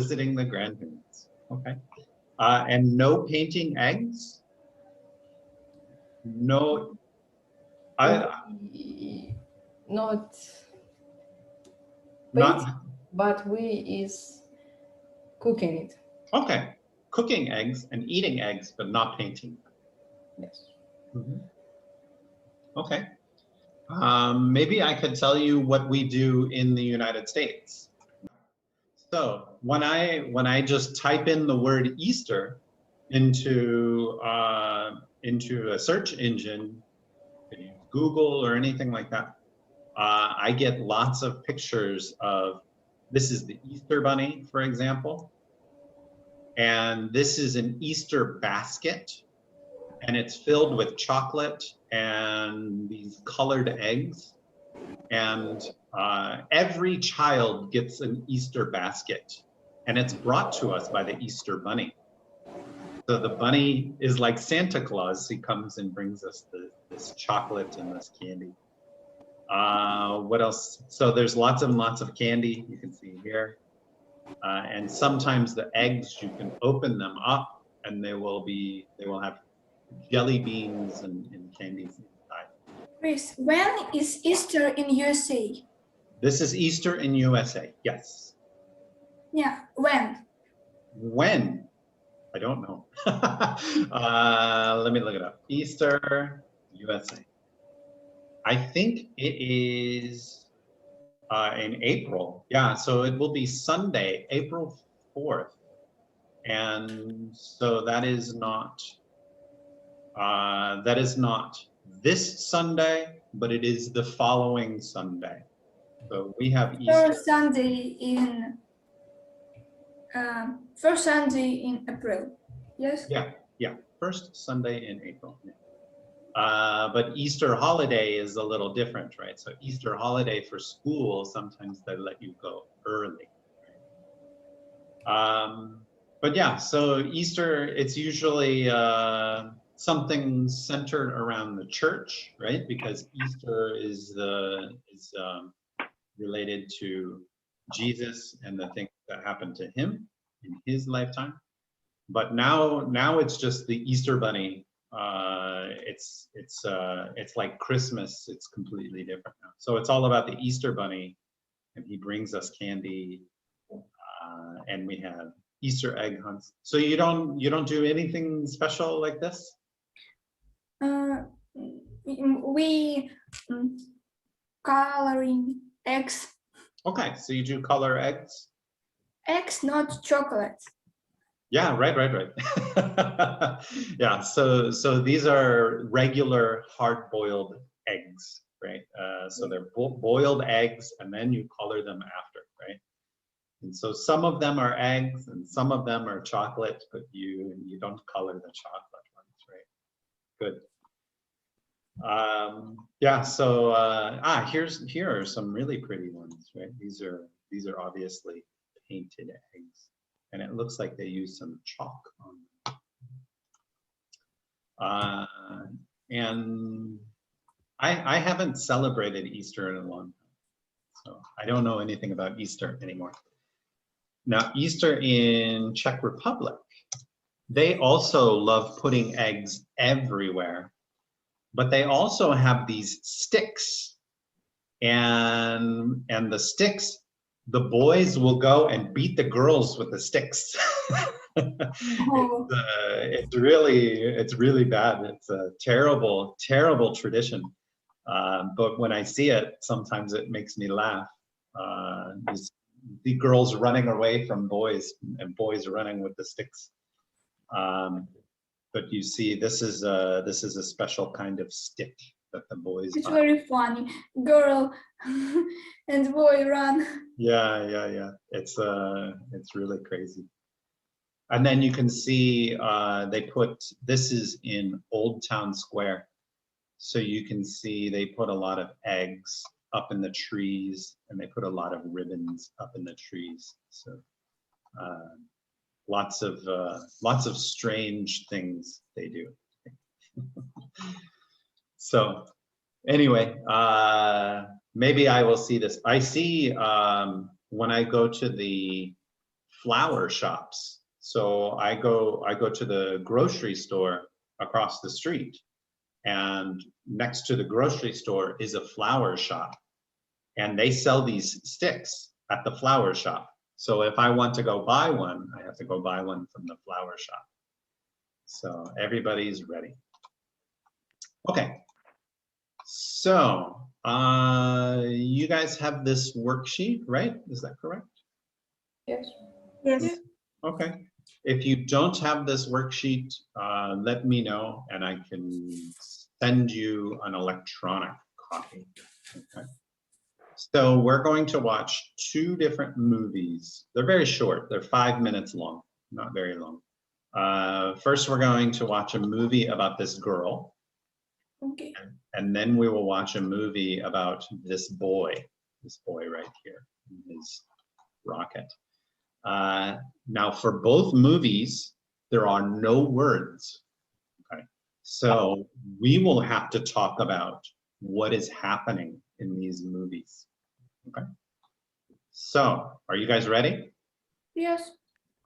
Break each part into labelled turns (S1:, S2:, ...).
S1: visiting the grandparents. Okay. And no painting eggs? No.
S2: Not
S1: Not.
S2: but we is cooking it.
S1: Okay. Cooking eggs and eating eggs, but not painting.
S2: Yes.
S1: Mm-hmm. Okay. Maybe I could tell you what we do in the United States. So when I just type in the word Easter into a search engine, Google or anything like that, I get lots of pictures of, this is the Easter bunny, for example, and this is an Easter basket, and it's filled with chocolate and these colored eggs. And every child gets an Easter basket, and it's brought to us by the Easter bunny. So the bunny is like Santa Claus. He comes and brings us this chocolate and this candy. What else? So there's lots and lots of candy you can see here. And sometimes the eggs, you can open them up and they will have jelly beans and candies inside.
S3: Chris, when is Easter in USA?
S1: This is Easter in USA, yes.
S3: Yeah, when?
S1: When? I don't know. Let me look it up. Easter, USA. I think it is in April. Yeah, so it will be Sunday, April 4th. And so that is not this Sunday, but it is the following Sunday. So we have Easter.
S3: First Sunday in April, yes?
S1: Yeah, first Sunday in April. But Easter holiday is a little different, right? So Easter holiday for school, sometimes they let you go early. But yeah, so Easter, it's usually something centered around the church, right? Because Easter is related to Jesus and the things that happened to him in his lifetime. But now it's just the Easter bunny. It's like Christmas. It's completely different now. So it's all about the Easter bunny, and he brings us candy, and we have Easter egg hunts. So you don't do anything special like this?
S3: We coloring eggs.
S1: Okay, so you do color eggs?
S3: Eggs, not chocolate.
S1: Yeah, right. Yeah, so these are regular hard-boiled eggs, right? So they're boiled eggs, and then you color them after, right? And so some of them are eggs, and some of them are chocolate, but you don't color the chocolate ones, right? Good. Yeah. So here are some really pretty ones, right? These are obviously painted eggs. And it looks like they use some chalk on them. And I haven't celebrated Easter in a long time, so I don't know anything about Easter anymore. Now, Easter in Czech Republic, they also love putting eggs everywhere, but they also have these sticks, and the sticks, the boys will go and beat the girls with the sticks.
S3: Oh.
S1: It's really bad. It's a terrible tradition. But when I see it, sometimes it makes me laugh. The girls running away from boys, and boys running with the sticks. But you see, this is a special kind of stick that the boys.
S3: It's very funny. Girl and boy run.
S1: Yeah. It's really crazy. And then you can see they put, this is in Old Town Square. So you can see they put a lot of eggs up in the trees, and they put a lot of ribbons up in the trees. So lots of strange things they do. So anyway, maybe I will see this. I see when I go to the flower shops. So I go to the grocery store across the street, and next to the grocery store is a flower shop, and they sell these sticks at the flower shop. So if I want to go buy one, I have to go buy one from the flower shop. So everybody's ready. Okay. So you guys have this worksheet, right? Is that correct?
S2: Yes.
S3: Yes.
S1: Okay. If you don't have this worksheet, let me know and I can send you an electronic copy. Okay. So we're going to watch 2 different movies. They're very short. They're 5 minutes long, not very long. First, we're going to watch a movie about this girl.
S3: Okay.
S1: And then we will watch a movie about this boy right here, his rocket. Now, for both movies, there are no words. Okay, so we will have to talk about what is happening in these movies. Okay, so are you guys ready?
S3: Yes.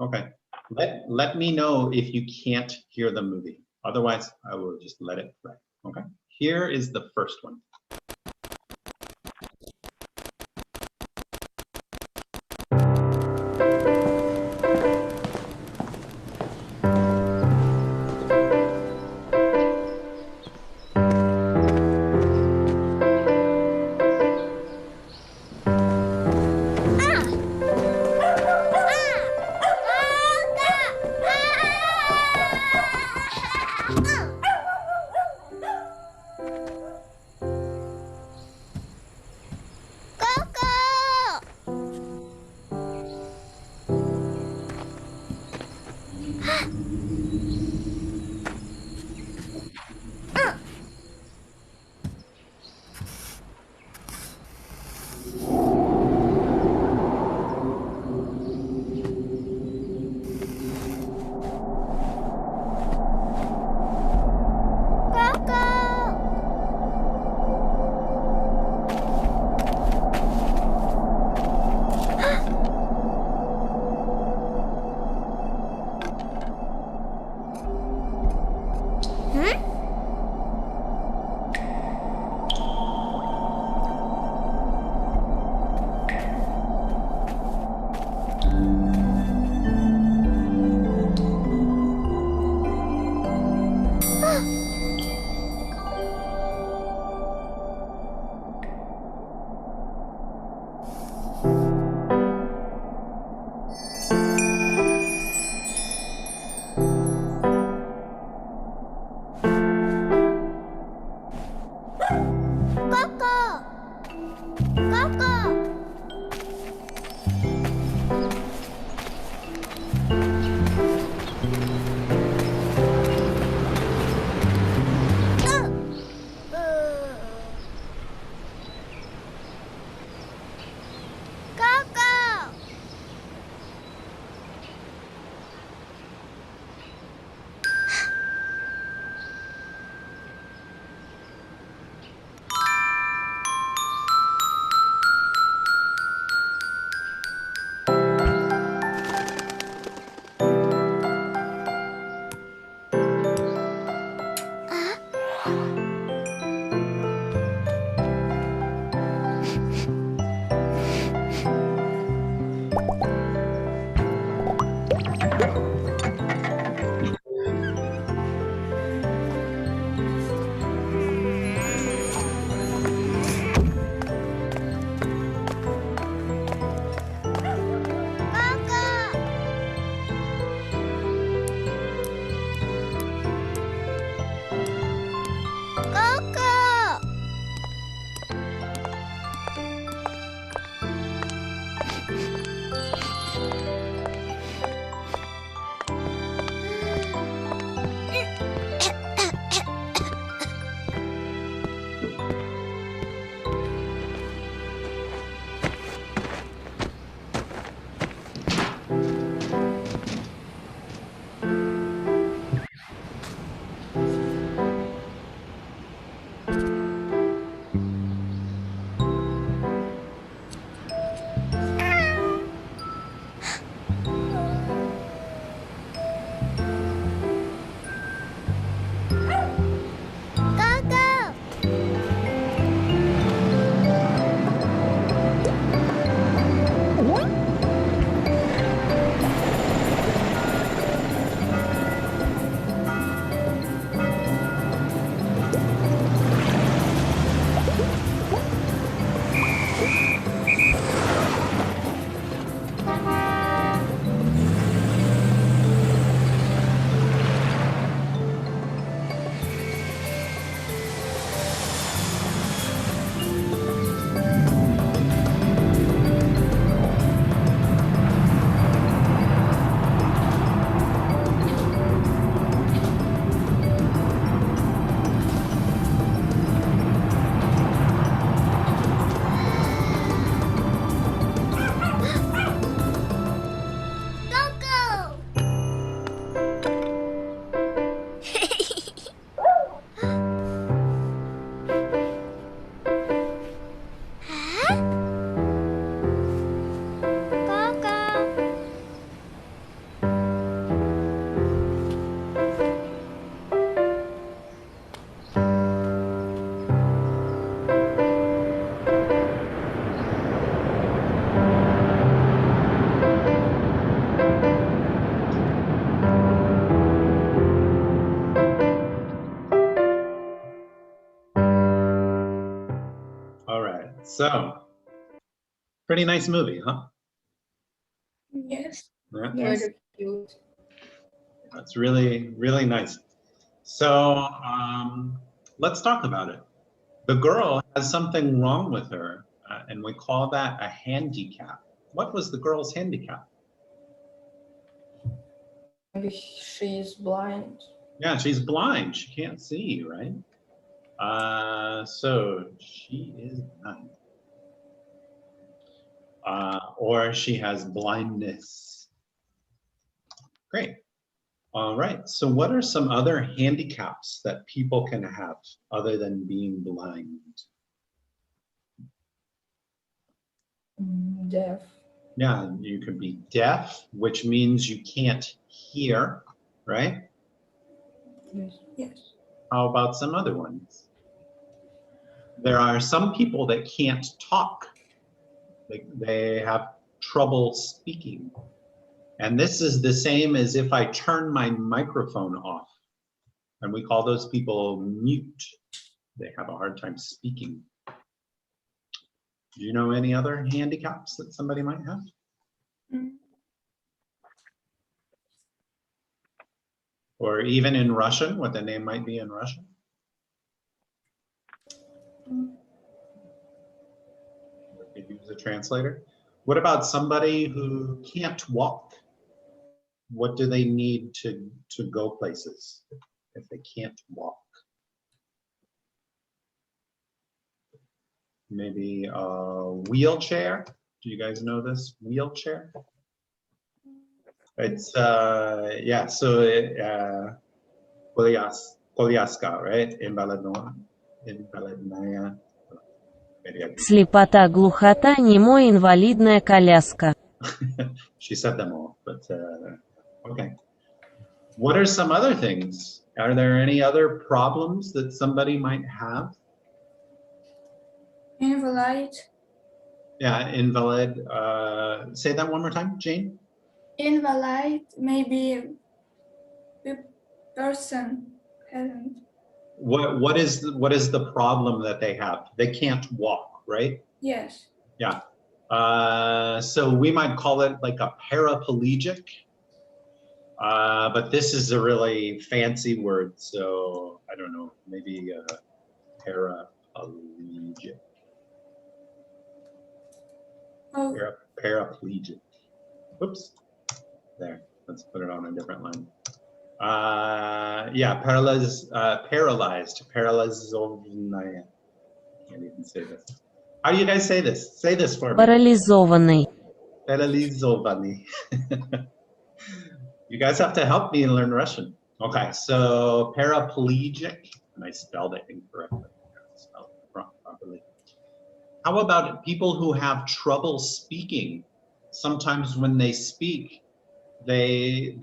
S1: Okay, let me know if you can't hear the movie. Otherwise, I will just let it play. Okay, here is the first one. All right, so pretty nice movie, huh?
S3: Yes.
S1: Yeah,
S3: Yes.
S2: Very cute.
S1: that's really, really nice. So let's talk about it. The girl has something wrong with her, and we call that a handicap. What was the girl's handicap?
S2: Maybe she is blind.
S1: Yeah, she's blind. She can't see, right? So she is blind. Or she has blindness. Great. All right. So what are some other handicaps that people can have other than being blind?
S2: Deaf.
S1: Yeah, you could be deaf, which means you can't hear, right?
S2: Yes.
S3: Yes.
S1: How about some other ones? There are some people that can't talk. They have trouble speaking. And this is the same as if I turn my microphone off. And we call those people mute. They have a hard time speaking. Do you know any other handicaps that somebody might have?
S3: Mm.
S1: Or even in Russian, what the name might be in Russian? We could use a translator. What about somebody who can't walk? What do they need to go places if they can't walk? Maybe a wheelchair. Do you guys know this wheelchair? It's yeah. So коляска, right? Инвалидная.
S4: Слепота, глухота, немой, инвалидная коляска.
S1: She said them all, but okay. What are some other things? Are there any other problems that somebody might have?
S3: Invalid.
S1: Yeah, invalid. Say that one more time, Jane.
S3: Invalid. Maybe the person hasn't.
S1: What is the problem that they have? They can't walk, right?
S3: Yes.
S1: Yeah. So we might call it like a paraplegic, but this is a really fancy word. So I don't know, maybe paraplegic.
S3: Oh,
S1: Paraplegic. Whoops. There. Let's put it on a different line. Yeah, paralyzed. Парализованная. Can't even say this. How do you guys say this? Say this for me.
S4: Парализованный.
S1: Парализованный. You guys have to help me learn Russian. Okay, so paraplegic, and I spelled it incorrectly. I spelled it properly. How about people who have trouble speaking? Sometimes when they speak, they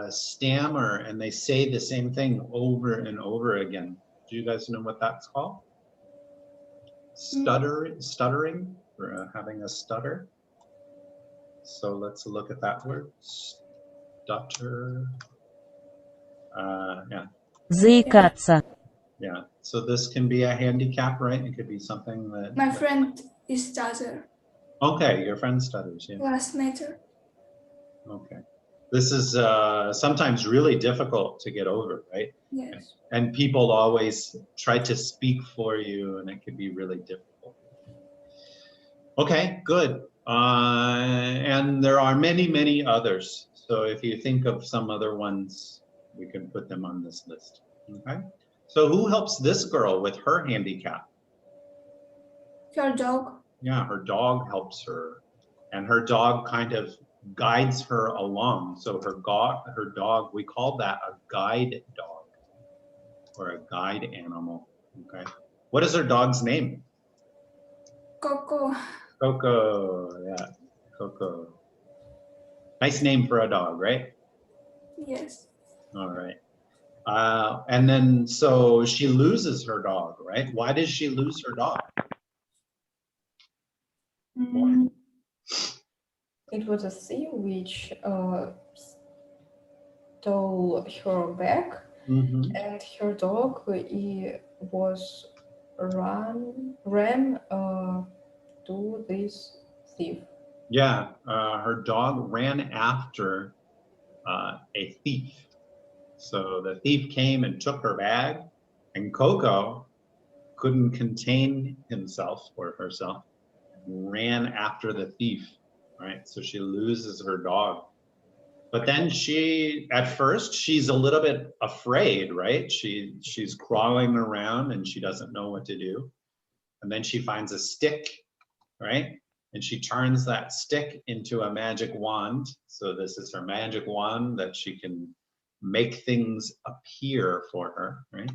S1: stammer and they say the same thing over and over again. Do you guys know what that's called? Stuttering, or having a stutter. So let's look at that word. Stutter. Yeah.
S4: Заикаться.
S1: Yeah. So this can be a handicap, right? It could be something that.
S3: My friend is stutter.
S1: Okay, your friend stutters. Yeah.
S3: Classmate.
S1: Okay. This is sometimes really difficult to get over, right?
S3: Yes.
S1: And people always try to speak for you, and it can be really difficult. Okay, good. And there are many, many others. So if you think of some other ones, we can put them on this list. Okay. So who helps this girl with her handicap?
S3: Her dog.
S1: Yeah, her dog helps her, and her dog kind of guides her along. So her dog, we call that a guide dog or a guide animal. Okay. What is her dog's name?
S3: Coco.
S1: Coco. Yeah, Coco. Nice name for a dog, right?
S3: Yes.
S1: All right. And then, so she loses her dog, right? Why does she lose her dog?
S2: It was a thief which stole her bag, and her dog was ran to this thief.
S1: Yeah, her dog ran after a thief. So the thief came and took her bag, and Coco couldn't contain himself or herself, ran after the thief, right? So she loses her dog. But then at first, she's a little bit afraid, right? She's crawling around and she doesn't know what to do. And then she finds a stick, right? And she turns that stick into a magic wand. So this is her magic wand that she can make things appear for her, right?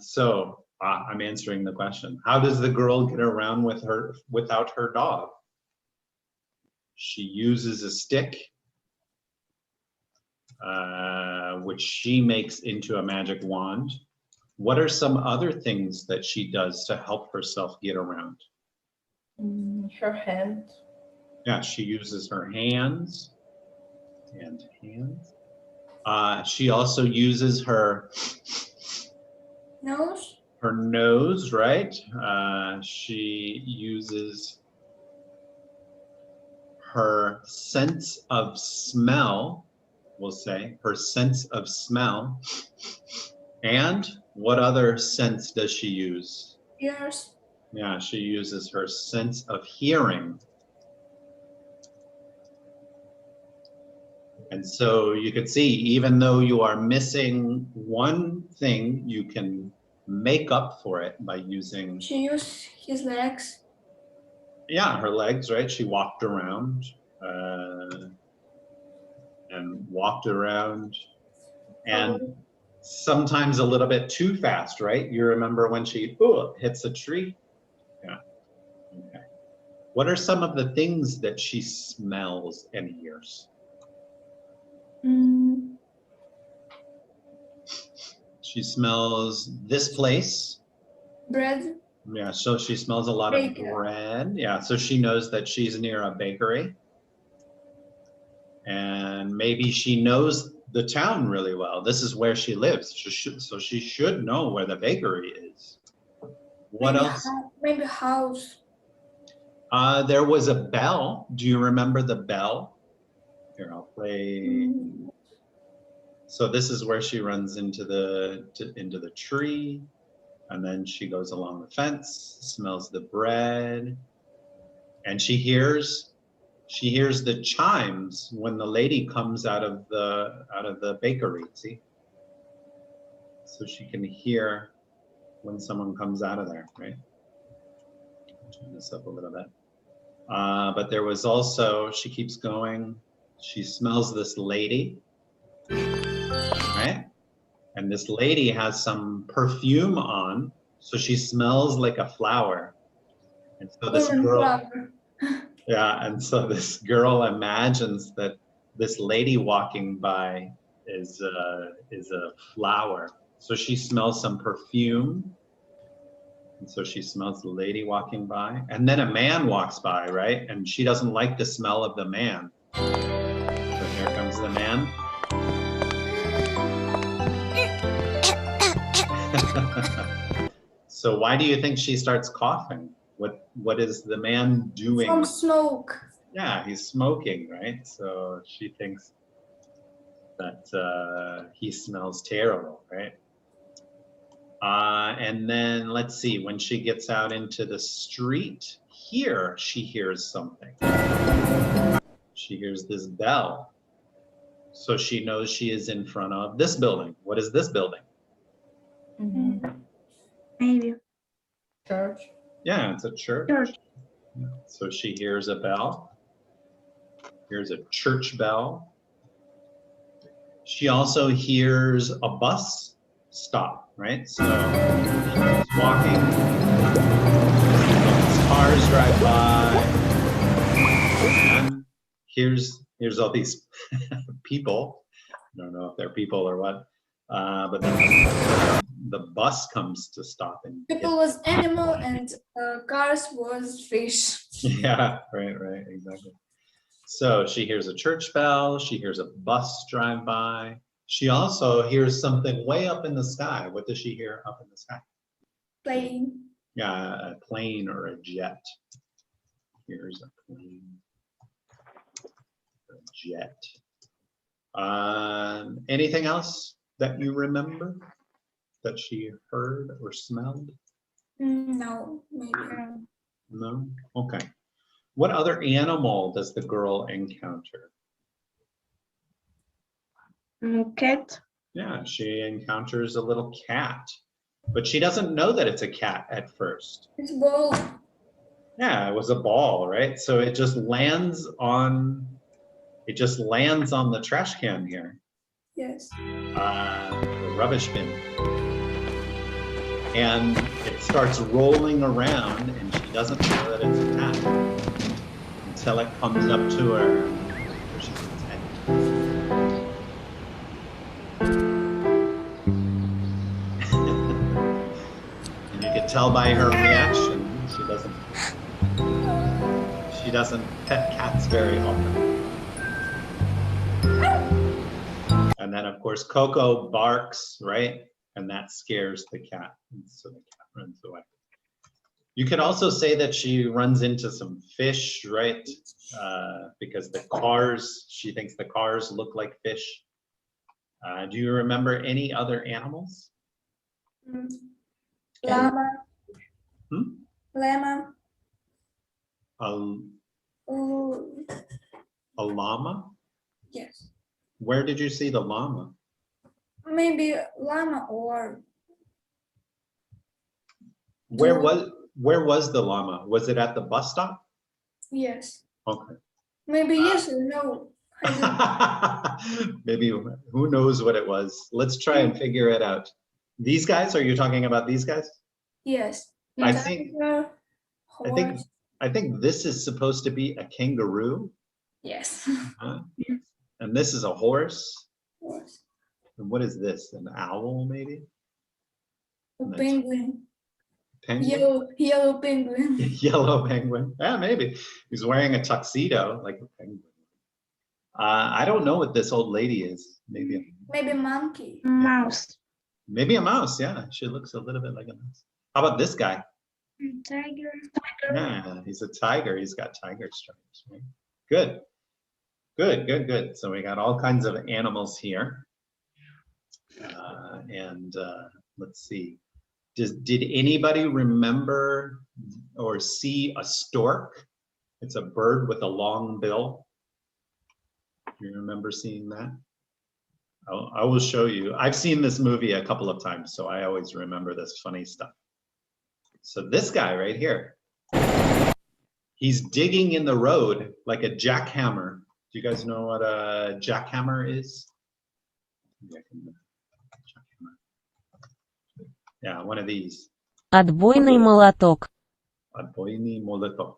S1: So I'm answering the question. How does the girl get around without her dog? She uses a stick, which she makes into a magic wand. What are some other things that she does to help herself get around?
S2: Her hand.
S1: Yeah, she uses her hands and hands. She also uses her
S3: Nose.
S1: Her nose, right? She uses her sense of smell, we'll say, her sense of smell. And what other sense does she use?
S3: Ears.
S1: Yeah, she uses her sense of hearing. And so you could see, even though you are missing one thing, you can make up for it by using.
S3: She used his legs.
S1: Yeah, her legs, right? She walked around and sometimes a little bit too fast, right? You remember when she hits a tree? Yeah. Okay. What are some of the things that she smells and hears? She smells this place.
S3: Bread.
S1: Yeah, so she smells a lot of bread. Yeah, so she knows that she's near a bakery. And maybe she knows the town really well. This is where she lives. So she should know where the bakery is. What else?
S3: Maybe house.
S1: There was a bell. Do you remember the bell? Here, I'll play. So this is where she runs into the tree, and then she goes along the fence, smells the bread, and she hears the chimes when the lady comes out of the bakery. See, so she can hear when someone comes out of there, right? Turn this up a little bit. But there was also, she keeps going. She smells this lady. Right? And this lady has some perfume on, so she smells like a flower. And so this girl, Yeah, and so this girl imagines that this lady walking by is a flower. So she smells some perfume. And so she smells the lady walking by. And then a man walks by, right? And she doesn't like the smell of the man. So here comes the man. So why do you think she starts coughing? What is the man doing?
S3: From smoke.
S1: Yeah, he's smoking, right? So she thinks that he smells terrible, right? And then let's see, when she gets out into the street, here she hears something. She hears this bell. So she knows she is in front of this building. What is this building?
S3: Maybe.
S2: Church.
S1: Yeah, it's a church.
S3: Church.
S1: So she hears a bell. Here's a church bell. She also hears a bus stop, right? So she's walking. Cars drive by. And here's all these people. I don't know if they're people or what. But then the bus comes to stop and
S3: People was animal and cars was fish.
S1: yeah, right, exactly. So she hears a church bell, she hears a bus drive by. She also hears something way up in the sky. What does she hear up in the sky?
S3: Plane.
S1: Yeah, a plane or a jet. Here's a plane, a jet. Anything else that you remember that she heard or smelled?
S3: No, maybe.
S1: No? Okay. What other animal does the girl encounter?
S3: Cat.
S1: Yeah, she encounters a little cat, but she doesn't know that it's a cat at first.
S3: It's ball.
S1: Yeah, it was a ball, right? So it just lands on the trash can here.
S3: Yes.
S1: The rubbish bin. And it starts rolling around and she doesn't know that it's a cat until it comes up to her. Where she's and you can tell by her reaction, she doesn't pet cats very often. And then of course Coco barks, right? And that scares the cat, and so the cat runs away. You could also say that she runs into some fish, right? Because she thinks the cars look like fish. Do you remember any other animals?
S3: Llama.
S1: Hmm?
S3: Llama.
S1: A llama?
S3: Yes.
S1: Where did you see the llama?
S3: Maybe llama or.
S1: Where was the llama? Was it at the bus stop?
S3: Yes.
S1: Okay.
S3: Maybe yes or no.
S1: Maybe, who knows what it was? Let's try and figure it out. These guys, are you talking about these guys?
S3: Yes.
S1: I think
S3: Horse.
S1: I think this is supposed to be a kangaroo.
S3: Yes.
S1: And this is a horse.
S3: Horse.
S1: And what is this? An owl, maybe?
S3: A penguin.
S1: Penguin?
S3: Yellow penguin.
S1: Yellow penguin. Yeah, maybe. He's wearing a tuxedo like a penguin. I don't know what this old lady is. Maybe
S3: Monkey.
S2: Mouse.
S1: maybe a mouse. Yeah, she looks a little bit like a mouse. How about this guy?
S3: Tiger.
S1: Yeah, he's a tiger. He's got tiger stripes. Right? Good. Good. So we got all kinds of animals here. Let's see. Did anybody remember or see a stork? It's a bird with a long bill. Do you remember seeing that? I will show you. I've seen this movie a couple of times, so I always remember this funny stuff. So this guy right here, he's digging in the road like a jackhammer. Do you guys know what a jackhammer is? Yeah, one of these.
S4: Отбойный молоток.
S1: Отбойный молоток.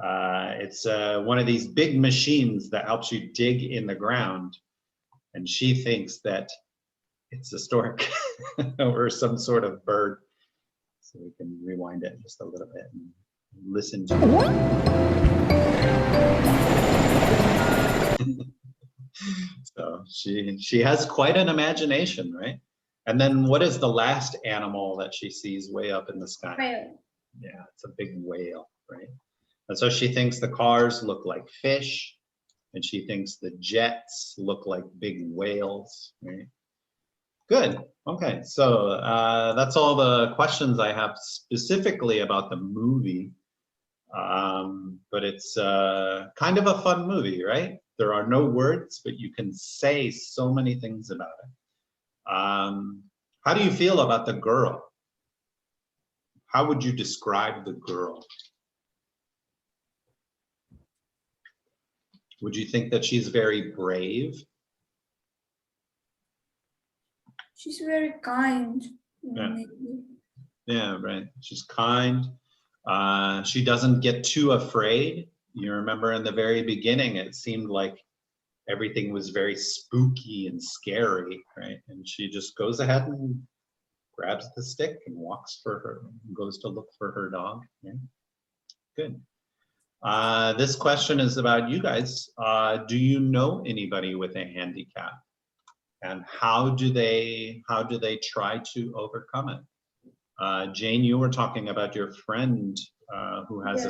S1: It's one of these big machines that helps you dig in the ground. And she thinks that it's a stork or some sort of bird. So we can rewind it just a little bit and listen to it. So she has quite an imagination, right? And then what is the last animal that she sees way up in the sky?
S3: Whale.
S1: Yeah, it's a big whale, right? And so she thinks the cars look like fish, and she thinks the jets look like big whales, right? Good. Okay, so that's all the questions I have specifically about the movie. But it's kind of a fun movie, right? There are no words, but you can say so many things about it. How do you feel about the girl? How would you describe the girl? Would you think that she's very brave?
S3: She's very kind.
S1: Yeah.
S3: Maybe.
S1: Yeah, right. She's kind. She doesn't get too afraid. You remember in the very beginning, it seemed like everything was very spooky and scary, right? And she just goes ahead and grabs the stick and walks for her, goes to look for her dog. Yeah. Good. This question is about you guys. Do you know anybody with a handicap? And how do they try to overcome it? Jane, you were talking about your friend who has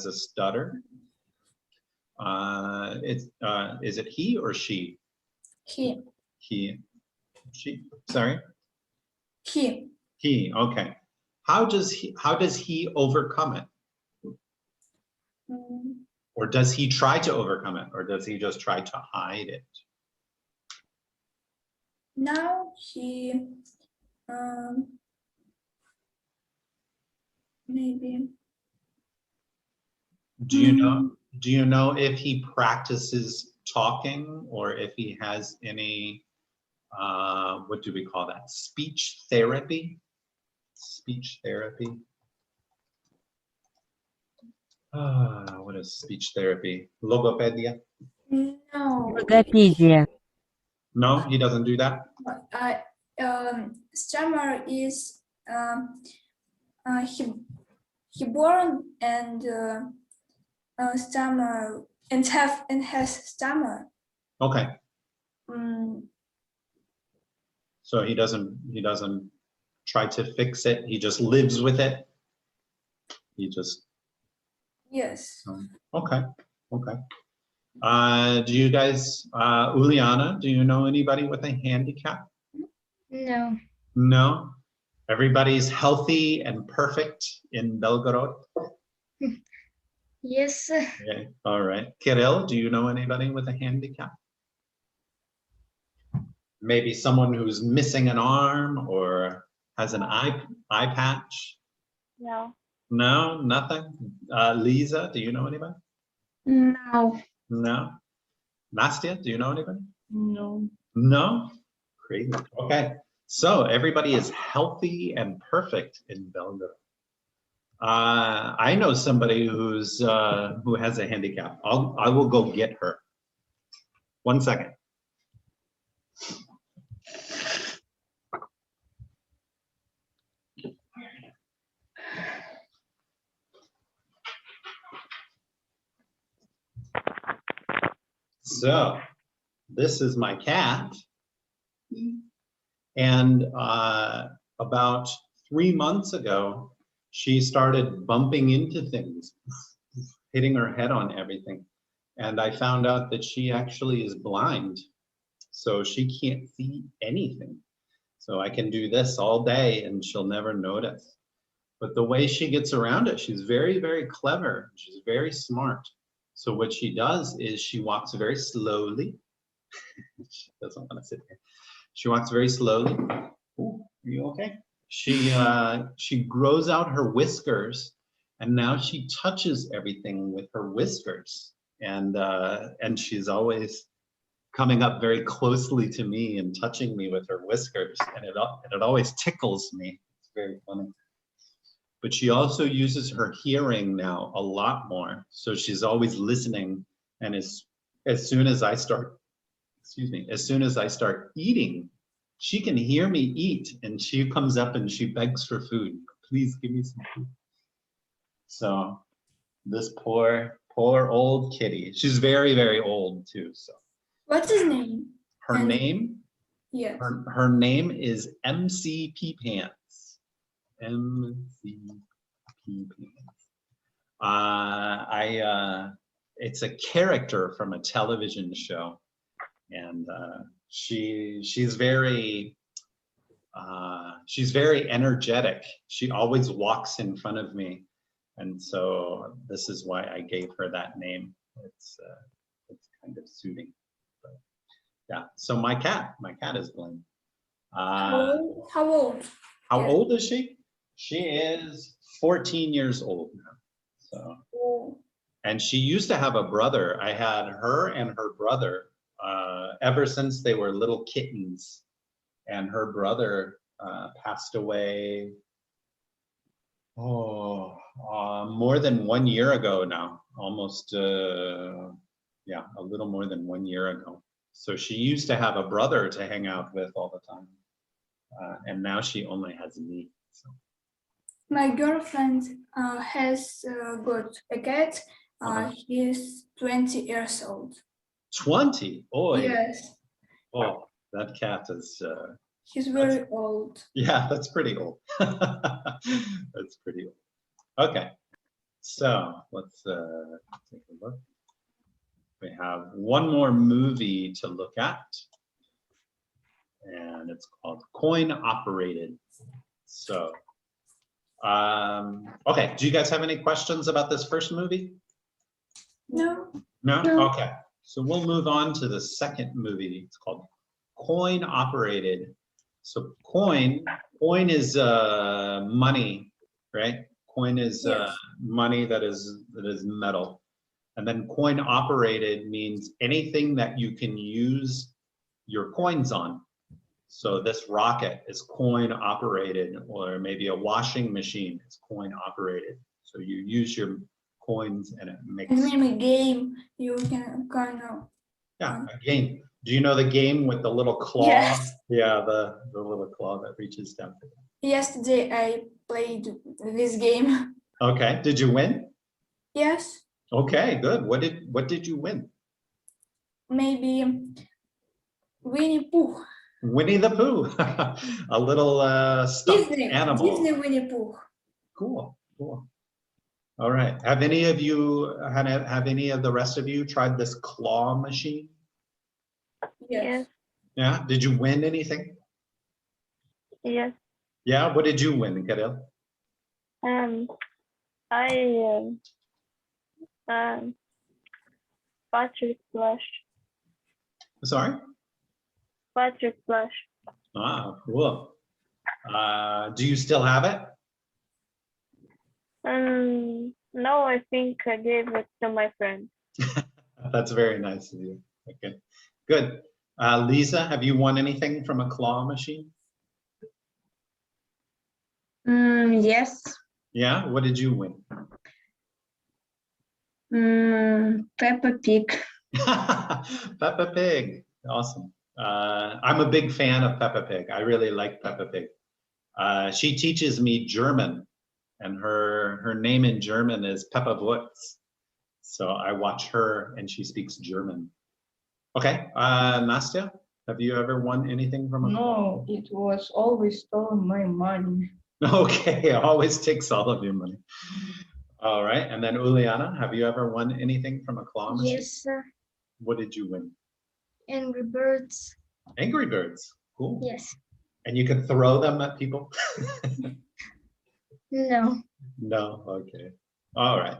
S1: a stutter. Is it he or she?
S3: He.
S1: He. She. Sorry.
S3: He.
S1: He. Okay. How does he overcome it? Or does he try to overcome it? Or does he just try to hide it?
S3: Now he maybe.
S1: Do you know if he practices talking or if he has any what do we call that? Speech therapy? Speech therapy. What is speech therapy? Logopedia?
S3: No.
S4: Логопедия.
S1: No, he doesn't do that.
S3: Stammer is he born and stammer and has stammer.
S1: Okay.
S3: Mm,
S1: So he doesn't try to fix it. He just lives with it. He just.
S3: yes.
S1: Okay. Okay. Do you guys, Uliana, do you know anybody with a handicap?
S2: No.
S1: No? Everybody's healthy and perfect in Belgorod?
S2: Yes.
S1: Okay. All right. Kirill, do you know anybody with a handicap? Maybe someone who's missing an arm or has an eye patch?
S2: No.
S1: No, nothing? Lisa, do you know anybody?
S2: No.
S1: No? Nastya, do you know anybody?
S2: No.
S1: No? Crazy. Okay. So everybody is healthy and perfect in Belgorod. I know somebody who has a handicap. I will go get her. 1 second. So this is my cat. And about 3 months ago, she started bumping into things, hitting her head on everything. And I found out that she actually is blind. So she can't see anything. So I can do this all day and she'll never notice. But the way she gets around it, she's very, very clever. She's very smart. So what she does is she walks very slowly. She doesn't want to sit here. She walks very slowly. Ooh, are you okay? She grows out her whiskers, and now she touches everything with her whiskers. And she's always coming up very closely to me and touching me with her whiskers, and it always tickles me. It's very funny. but she also uses her hearing now a lot more. So she's always listening, and as soon as I start, excuse me, as soon as I start eating, she can hear me eat, and she comes up and she begs for food. Please give me some food. So this poor old kitty. She's very, very old too. So
S3: What's his name?
S1: her name,
S3: Yes.
S1: her name is MCP Pants. MCP Pants. It's a character from a television show, and she's very energetic. She always walks in front of me, and so this is why I gave her that name. It's kind of suiting. But yeah. So my cat is Glenn.
S3: How old?
S1: How
S3: Yeah.
S1: old is she? She is 14 years old now. So.
S3: Oh.
S1: And she used to have a brother. I had her and her brother ever since they were little kittens. And her brother passed away, more than 1 year ago now. Almost, a little more than 1 year ago. So she used to have a brother to hang out with all the time. And now she only has me. So.
S3: My girlfriend has got a cat. He's 20 years old.
S1: 20? Oh,
S3: Yes.
S1: Oh, that cat is...
S3: He's very old.
S1: Yeah, that's pretty old. That's pretty old. Okay, so let's take a look. We have one more movie to look at, and it's called Coin Operated. So, okay, do you guys have any questions about this first movie?
S3: No.
S1: No?
S3: No.
S1: Okay, so we'll move on to the second movie. It's called Coin Operated. So coin is money, right? Coin is money that is metal. And then coin operated means anything that you can use your coins on. So this rocket is coin operated, or maybe a washing machine is coin operated. So you use your coins and it makes...
S3: And maybe a game you can kind of...
S1: Yeah, a game. Do you know the game with the little claw?
S3: Yes.
S1: Yeah, the little claw that reaches down.
S3: Yesterday I played this game.
S1: Okay, did you win?
S3: Yes.
S1: Okay, good. What did you win?
S3: Maybe Winnie Pooh.
S1: Winnie the Pooh, a little stuffed animal.
S3: Disney Winnie Pooh.
S1: Cool, cool. All right. Have any of the rest of you tried this claw machine?
S3: Yes.
S1: Yeah. Did you win anything?
S5: Yes.
S1: Yeah. What did you win, Kirill?
S5: Patrick Flush.
S1: Sorry?
S5: Patrick Flush.
S1: Ah, cool. Do you still have it?
S5: No, I think I gave it to my friend.
S1: That's very nice of you. Okay, good. Lisa, have you won anything from a claw machine?
S2: Yes.
S1: Yeah, what did you win?
S2: Peppa Pig.
S1: Peppa Pig, awesome. I'm a big fan of Peppa Pig. I really like Peppa Pig. She teaches me German, and her name in German is Peppa Woods. So I watch her and she speaks German. Okay, Nastya, have you ever won anything from a claw?
S2: No, it was always stolen my money.
S1: Okay, always takes all of your money. All right, and then Uliana, have you ever won anything from a claw machine?
S6: Yes, sir.
S1: What did you win?
S6: Angry Birds.
S1: Angry Birds, cool.
S6: Yes.
S1: And you can throw them at people?
S6: No.
S1: No, okay. All right.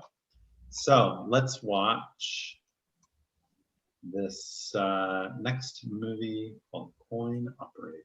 S1: So let's watch this next movie called Coin Operated.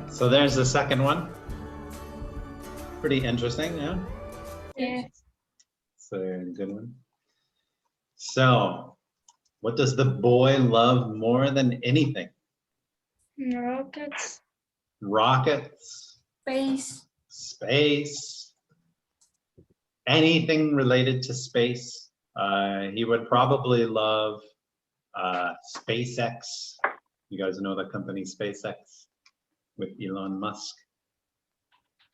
S1: So there's the second one. Pretty interesting, yeah?
S3: Yes.
S1: It's a good one. So, what does the boy love more than anything?
S3: Rockets.
S1: Rockets,
S3: Space.
S1: space, anything related to space. He would probably love SpaceX. You guys know the company SpaceX with Elon Musk.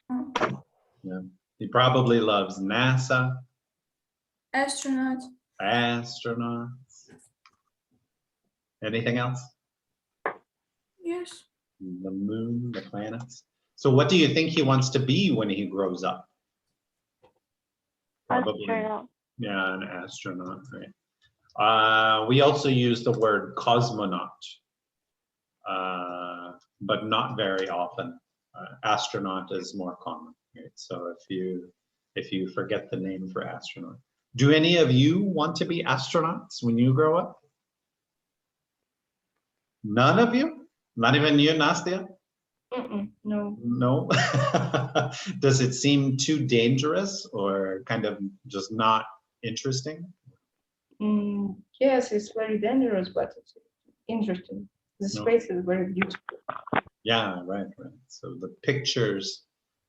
S1: Yeah. He probably loves NASA.
S3: Astronaut.
S1: Astronauts. Anything else?
S3: Yes.
S1: The moon, the planets. So what do you think he wants to be when he grows up? Probably,
S5: Astronaut.
S1: yeah, an astronaut, right? We also use the word cosmonaut, but not very often. Astronaut is more common, right? So if you forget the name for astronaut. Do any of you want to be astronauts when you grow up? None of you? Not even you, Nastya?
S2: No.
S1: No? Does it seem too dangerous or kind of just not interesting?
S2: Yes, it's very dangerous, but it's interesting. The
S1: No.
S2: space is very beautiful.
S1: Yeah, right. So the pictures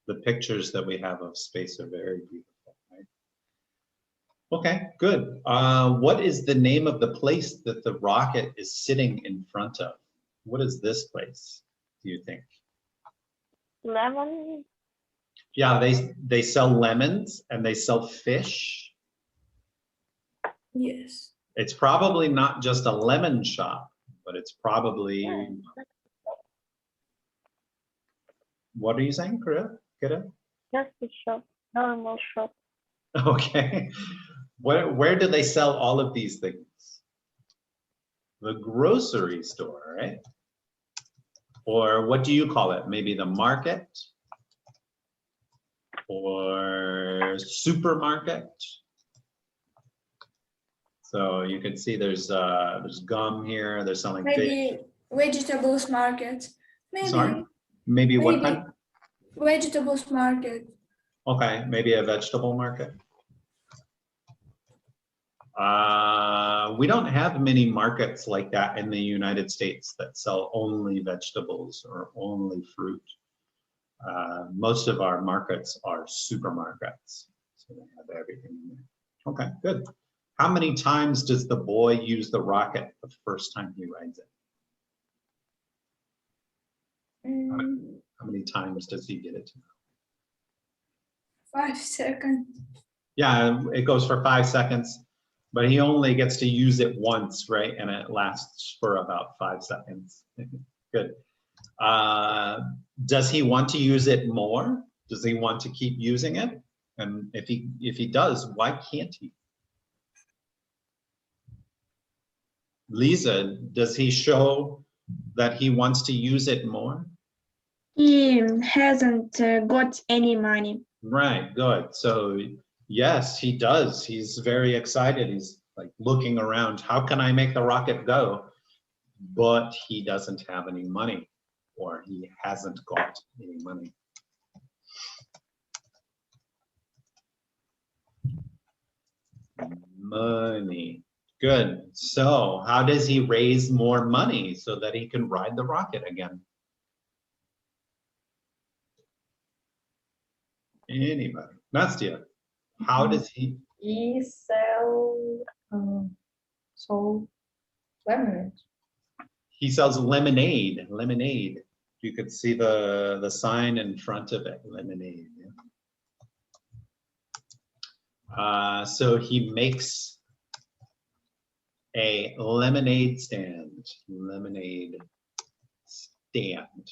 S1: that we have of space are very beautiful, right? Okay, good. What is the name of the place that the rocket is sitting in front of? What is this place, do you think?
S5: Lemon.
S1: Yeah, they sell lemons and they sell fish.
S3: Yes.
S1: It's probably not just a lemon shop, but it's probably, what are you saying, Kira?
S5: Just a shop. Normal shop.
S1: Okay. Where do they sell all of these things? The grocery store, right? Or what do you call it? Maybe the market? Or supermarket? So you can see there's gum here. They're selling fish.
S3: Maybe vegetables market. Maybe.
S1: Sorry? Maybe what
S3: Maybe.
S1: kind?
S3: Vegetables market.
S1: Okay, maybe a vegetable market. We don't have many markets like that in the United States that sell only vegetables or only fruit. Most of our markets are supermarkets, so they have everything in there. Okay, good. How many times does the boy use the rocket the first time he rides it? How many times does he get it?
S3: 5 seconds.
S1: Yeah, it goes for 5 seconds, but he only gets to use it once, right? And it lasts for about 5 seconds. Good. Does he want to use it more? Does he want to keep using it? And if he does, why can't he? Lisa, does he show that he wants to use it more?
S7: He hasn't got any money.
S1: Right, good. So yes, he does. He's very excited. He's like looking around. How can I make the rocket go? But he doesn't have any money, or he hasn't got any money. Money. Good. So how does he raise more money so that he can ride the rocket again? Anybody? Nastya, how does he?
S2: He sold lemonade.
S1: He sells lemonade. Lemonade. You could see the sign in front of it. Lemonade. Yeah. So he makes a lemonade stand. Lemonade stand.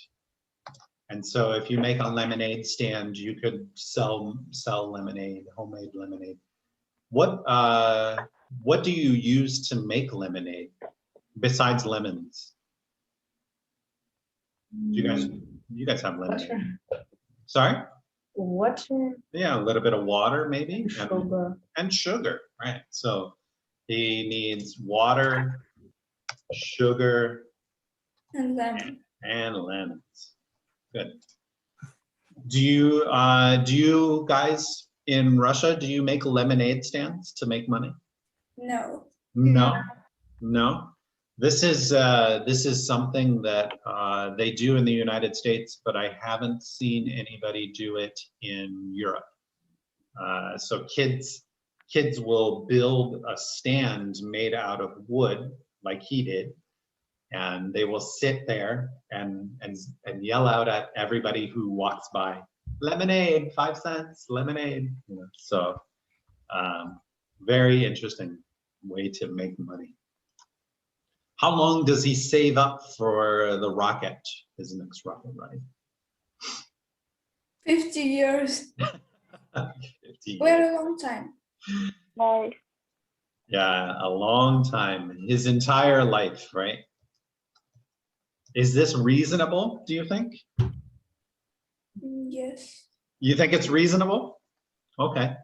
S1: And so if you make a lemonade stand, you could sell lemonade, homemade lemonade. What do you use to make lemonade besides lemons? You guys have lemonade.
S2: Water.
S1: Sorry?
S2: Water.
S1: Yeah, a little bit of water maybe.
S2: Sugar.
S1: And sugar, right? So he needs water, sugar,
S3: And lemon.
S1: and lemons. Good. Do you guys in Russia, do you make lemonade stands to make money?
S3: No.
S1: No. This is something that they do in the United States, but I haven't seen anybody do it in Europe. So kids will build a stand made out of wood, like he did, and they will sit there and yell out at everybody who walks by, lemonade, 5 cents, lemonade. You know, so very interesting way to make money. How long does he save up for the rocket, his next rocket ride?
S3: 50 years.
S1: 50 years.
S3: Very long time.
S5: Nice.
S1: Yeah, a long time, his entire life, right? Is this reasonable, do you think?
S3: Yes.
S1: You think it's reasonable? Okay.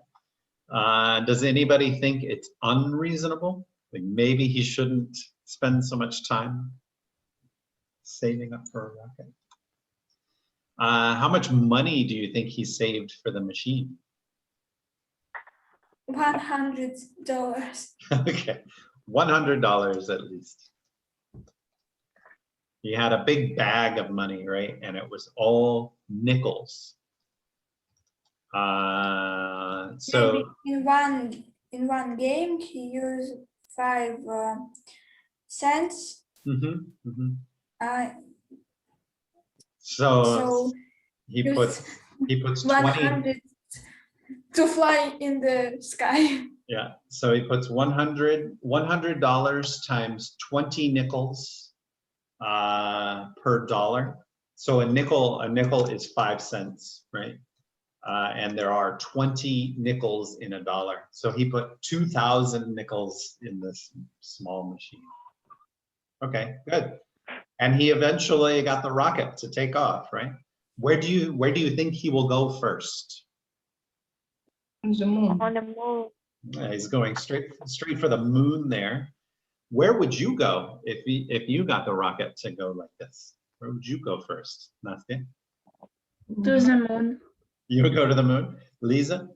S1: Does anybody think it's unreasonable? Like maybe he shouldn't spend so much time saving up for a rocket? How much money do you think he saved for the machine?
S3: $100.
S1: Okay, $100 at least. He had a big bag of money, right? And it was all nickels. So
S3: Maybe in one game he used 5 cents.
S1: So he puts
S3: 100 to fly in the sky.
S1: Yeah, so he puts $100 times 20 nickels per dollar. So a nickel is 5 cents, right? And there are 20 nickels in a dollar. So he put 2,000 nickels in this small machine. Okay, good. And he eventually got the rocket to take off, right? Where do you think he will go first?
S2: On the moon.
S5: On the moon.
S1: Yeah, he's going straight for the moon there. Where would you go if you got the rocket to go like this? Where would you go first, Nastya?
S7: To the moon.
S1: You would go to the moon. Lisa?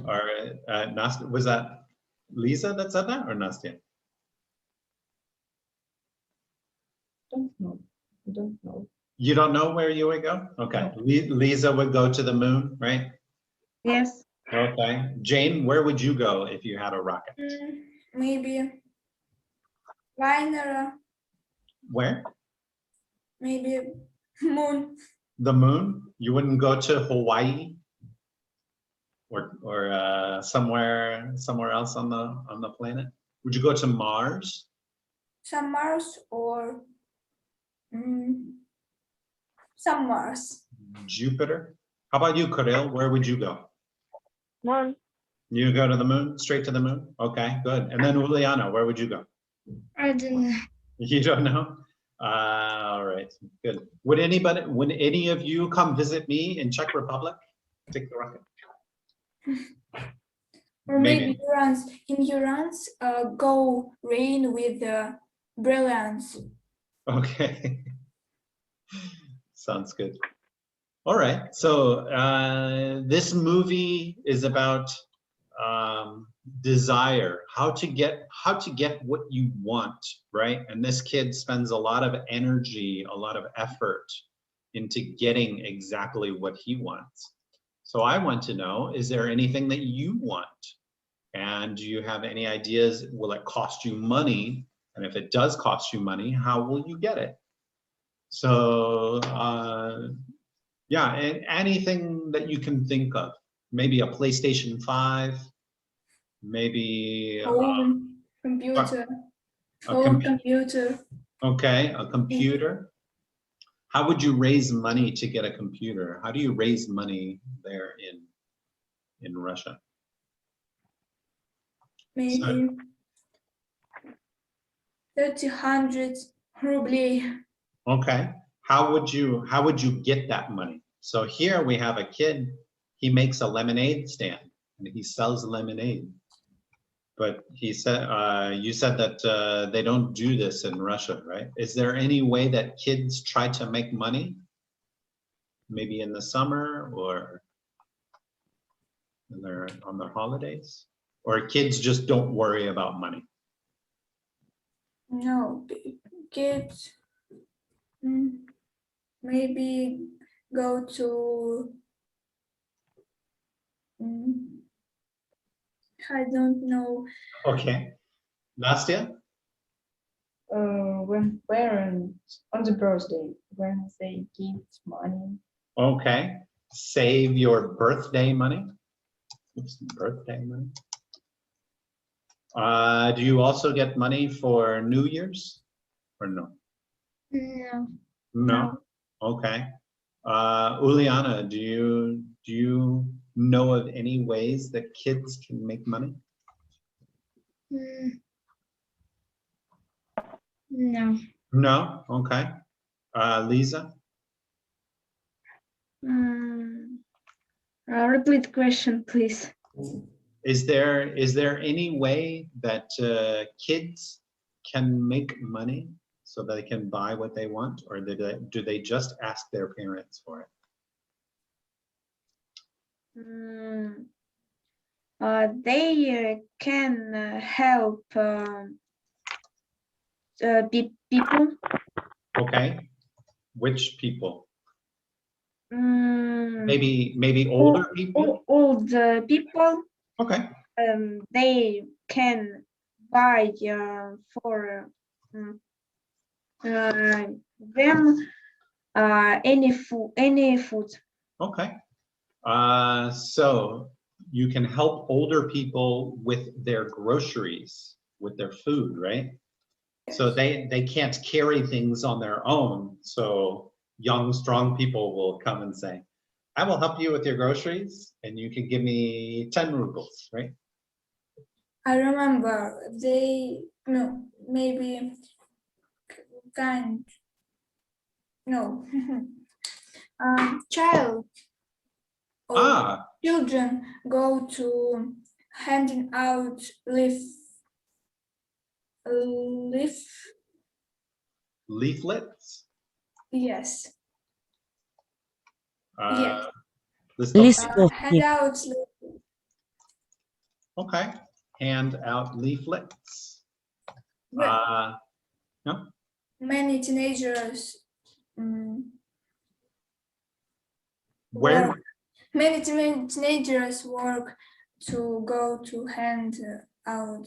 S1: Or Nastya, was that Lisa that said that or Nastya?
S2: Don't know. I don't know.
S1: You don't know where you would go? Okay. Lisa would go to the moon, right?
S7: Yes.
S1: Okay. Jane, where would you go if you had a rocket?
S3: Maybe liner,
S1: Where?
S3: maybe moon.
S1: The moon? You wouldn't go to Hawaii or somewhere else on the planet? Would you go to Mars?
S3: Some Mars or some Mars.
S1: Jupiter? How about you, Kirill? Where would you go?
S5: Moon.
S1: You go to the moon, straight to the moon? Okay, good. And then Uliana, where would you go?
S6: I don't know.
S1: You don't know? All right, good. Would any of you come visit me in Czech Republic? Take the rocket.
S3: Or
S1: Maybe.
S3: maybe Uranus go rain with brilliance.
S1: Okay. Sounds good. All right. So this movie is about desire, how to get what you want, right? And this kid spends a lot of energy, a lot of effort into getting exactly what he wants. So I want to know, is there anything that you want? And do you have any ideas? Will it cost you money? And if it does cost you money, how will you get it? So yeah, and anything that you can think of. Maybe a PlayStation 5, maybe
S3: Phone, computer,
S1: a
S3: phone, computer.
S1: okay, a computer. How would you raise money to get a computer? How do you raise money there in Russia?
S3: Maybe 300 ruble.
S1: Okay. How would you get that money? So here we have a kid, he makes a lemonade stand and he sells lemonade. But he said, you said that they don't do this in Russia, right? Is there any way that kids try to make money? Maybe in the summer or on their holidays? Or kids just don't worry about money?
S3: No, kids maybe go to I don't know.
S1: Okay. Nastya?
S2: When parents on the birthday, when they give money.
S1: Okay. Save your birthday money. Oops, birthday money. Do you also get money for New Year's or no?
S6: No.
S1: No. Okay. Uliana, do you know of any ways that kids can make money?
S6: No.
S1: No. Okay. Lisa?
S7: Repeat question, please.
S1: Is there any way that kids can make money so that they can buy what they want, or do they just ask their parents for it?
S7: They can help people.
S1: Okay. Which people?
S7: Mm,
S1: Maybe older people?
S7: Old people.
S1: Okay.
S7: They can buy for them any food.
S1: Okay. So you can help older people with their groceries, with their food, right? So they can't carry things on their own. So young, strong people will come and say, I will help you with your groceries and you can give me 10 rubles, right?
S3: I remember maybe kind no child or children go to handing out
S1: Leaflets?
S3: yes
S1: Yes.
S4: Листовки.
S3: hand out
S1: Okay. Hand out leaflets.
S3: Well,
S1: No?
S3: many teenagers
S1: Where?
S3: work. Many teenagers work to go to hand out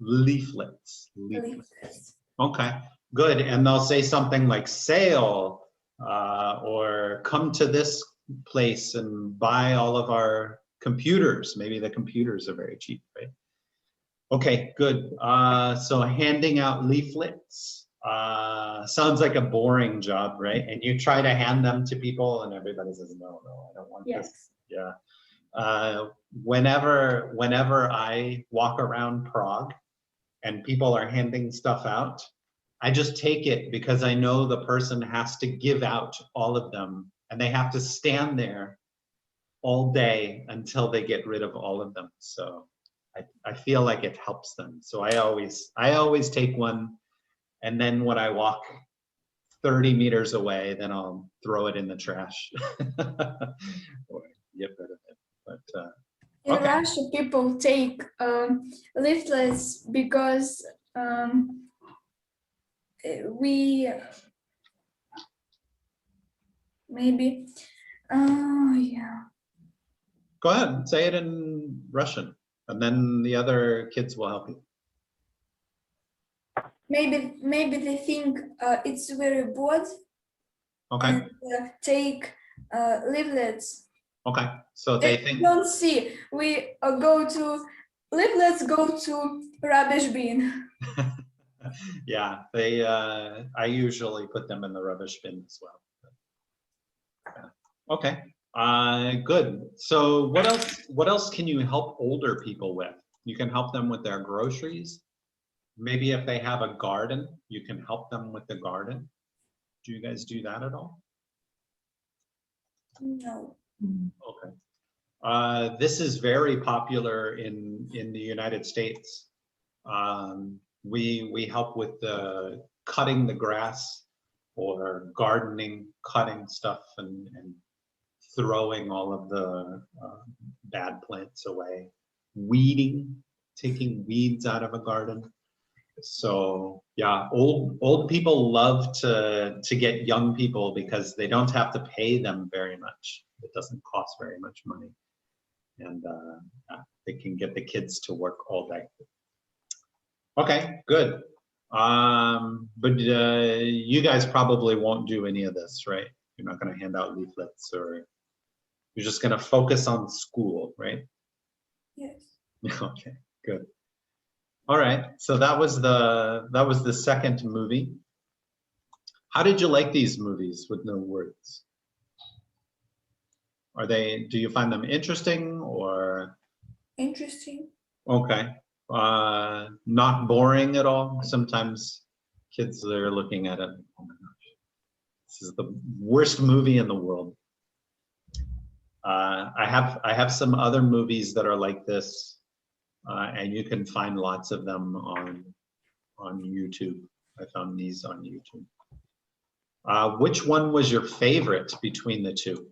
S1: Leaflets.
S3: leaflets.
S1: Okay, good. And they'll say something like sale or come to this place and buy all of our computers. Maybe the computers are very cheap, right? Okay, good. So handing out leaflets sounds like a boring job, right? And you try to hand them to people and everybody says, no, I don't want this.
S3: Yes.
S1: Yeah. Whenever I walk around Prague and people are handing stuff out, I just take it because I know the person has to give out all of them and they have to stand there all day until they get rid of all of them. So I feel like it helps them. So I always take one, and then when I walk 30 meters away, then I'll throw it in the trash or get rid of it. But
S3: In
S1: okay.
S3: Russia, people take leaflets because we maybe yeah.
S1: Go ahead, say it in Russian, and then the other kids will help you.
S3: Maybe they think it's very bored
S1: Okay,
S3: and take leaflets.
S1: okay. So they think,
S3: Don't see. We go to leaflets. Go to rubbish bin.
S1: yeah, they. I usually put them in the rubbish bin as well. Yeah. Okay. Good. So what else can you help older people with? You can help them with their groceries. Maybe if they have a garden, you can help them with the garden. Do you guys do that at all?
S3: No.
S1: Okay. This is very popular in the United States. We help with cutting the grass or gardening, cutting stuff and throwing all of the bad plants away, weeding, taking weeds out of a garden. So yeah, old people love to get young people because they don't have to pay them very much. It doesn't cost very much money, and they can get the kids to work all day. Okay, good. But you guys probably won't do any of this, right? You're not going to hand out leaflets, or you're just going to focus on school, right?
S3: Yes.
S1: Okay, good. All right, so that was the second movie. How did you like these movies with no words? Do you find them interesting or?
S3: Interesting.
S1: Okay, not boring at all? Sometimes kids are looking at it, oh my gosh, this is the worst movie in the world. I have some other movies that are like this. And you can find lots of them on YouTube. I found these on YouTube. Which one was your favorite between the two?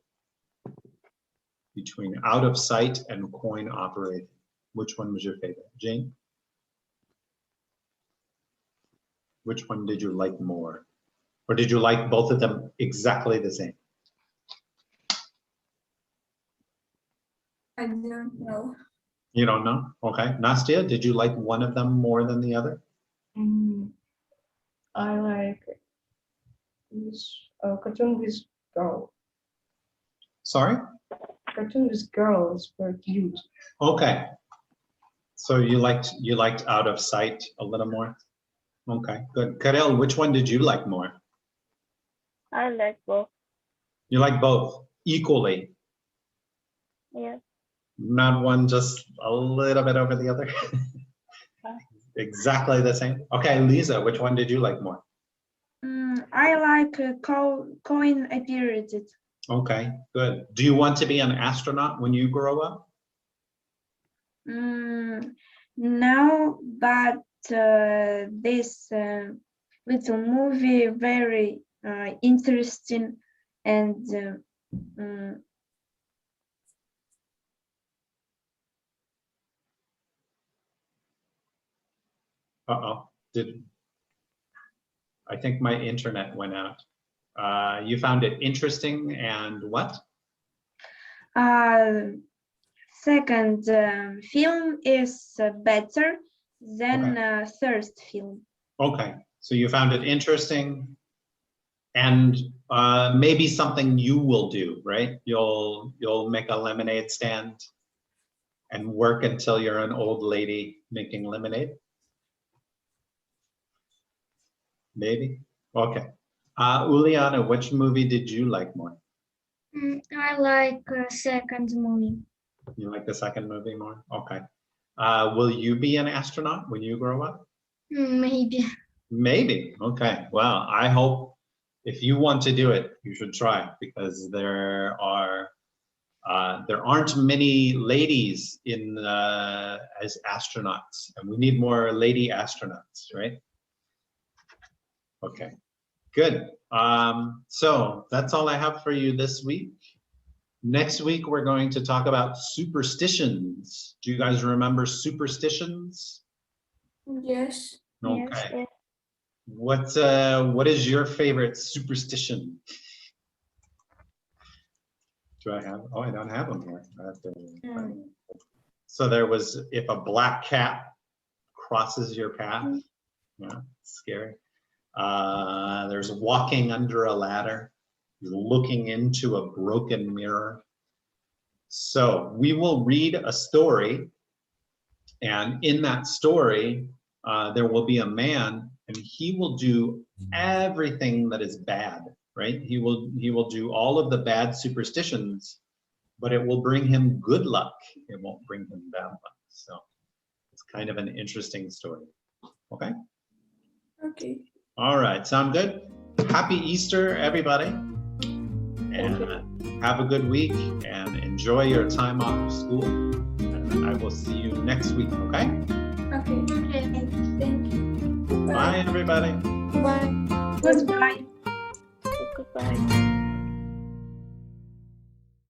S1: Between Out of Sight and Coin Operated. Which one was your favorite? Jane? Which one did you like more? Or did you like both of them exactly the same?
S3: I don't know.
S1: You don't know? Okay. Nastya, did you like one of them more than the other?
S2: I like this cartoon with girl.
S1: Sorry?
S2: Cartoon with girl is very cute.
S1: Okay. So you liked Out of Sight a little more? Okay, good. Karel, which one did you like more?
S5: I like both.
S1: You like both equally?
S5: Yes.
S1: Not one just a little bit over the other? Exactly the same? Okay, Lisa, which one did you like more?
S7: I like coin operated.
S1: Okay, good. Do you want to be an astronaut when you grow up?
S7: No, but this little movie very interesting and
S1: Uh-oh, I think my internet went out. You found it interesting and what?
S7: Second film is better than third film.
S1: Okay, so you found it interesting and maybe something you will do, right? You'll make a lemonade stand and work until you're an old lady making lemonade? Maybe? Okay. Uliana, which movie did you like more?
S6: I like second movie.
S1: You like the second movie more? Okay. Will you be an astronaut when you grow up?
S6: Maybe.
S1: Maybe. Okay. Well, I hope if you want to do it, you should try because there aren't many ladies in as astronauts, and we need more lady astronauts, right? Okay. Good. So that's all I have for you this week. Next week, we're going to talk about superstitions. Do you guys remember superstitions?
S3: Yes.
S1: Okay. What is your favorite superstition? Do I have? Oh, I don't have them here. I have to, So there was, if a black cat crosses your path, yeah, scary. There's walking under a ladder, looking into a broken mirror. So we will read a story, and in that story, there will be a man, and he will do everything that is bad, right? He will do all of the bad superstitions, but it will bring him good luck. It won't bring him bad luck. So it's kind of an interesting story. Okay?
S3: Okay.
S1: All right, sound good? Happy Easter, everybody. And have a good week and enjoy your time off of school. And I will see you next week, okay?
S3: Okay. Thank you.
S1: Bye, everybody.
S6: Bye.
S7: Goodbye.
S5: Goodbye.